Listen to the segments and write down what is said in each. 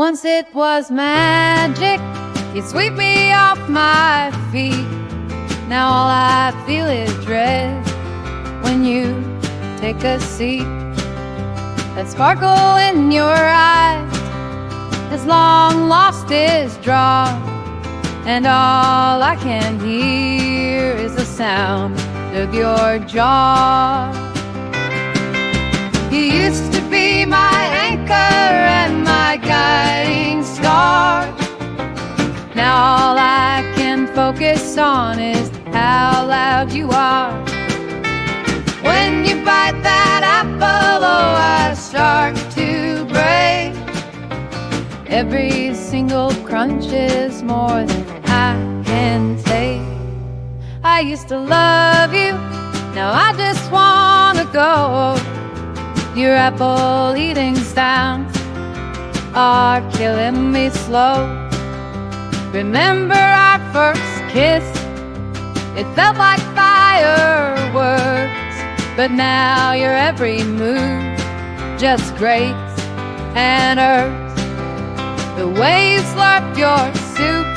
Once it was magic, you'd sweep me off my feet. Now all I feel is dread when you take a seat. That sparkle in your eyes has long lost its draw, and all I can hear is the sound of your jaw. You used to be my anchor and my guiding star. Now all I can focus on is how loud you are. When you bite that apple, oh, I start to break. Every single crunch is more than I can take. I used to love you, now I just wanna go. Your apple eating sounds are killing me slow. Remember our first kiss? It felt like fireworks, but now your every move just grates and hurts. The waves slurp your soup,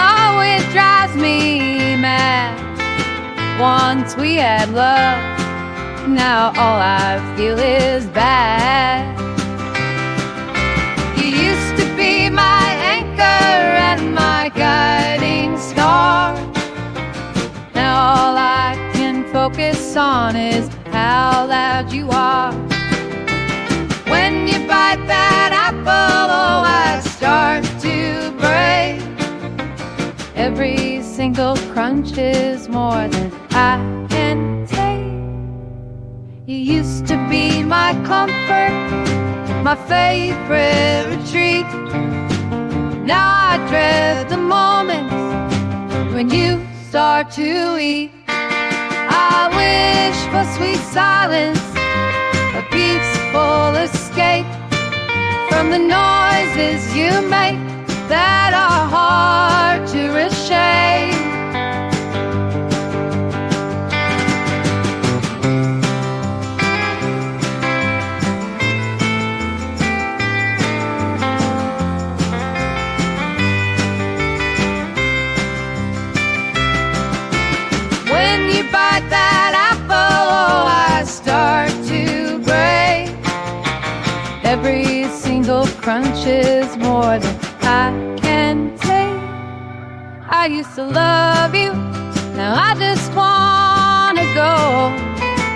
oh, it drives me mad. Once we had love, now all I feel is bad. You used to be my anchor and my guiding star. Now all I can focus on is how loud you are. When you bite that apple, oh, I start to break. Every single crunch is more than I can take. You used to be my comfort, my favorite retreat. Now I dread the moments when you start to eat. I wish for sweet silence, a peaceful escape from the noises you make that are hard to reshape. Bite that apple, oh, I start to break. Every single crunch is more than I can take. I used to love you, now I just wanna go.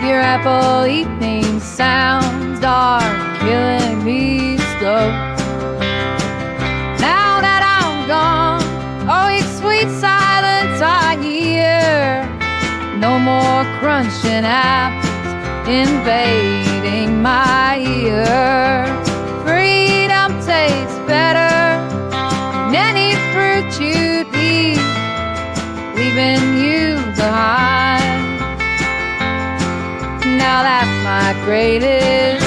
Your apple eating sounds are killing me slow. Now that I'm gone, oh, it's sweet silence I hear. No more crunching apples invading my ear. Freedom tastes better than any fruit you'd eat, leaving you behind. Now that's my greatest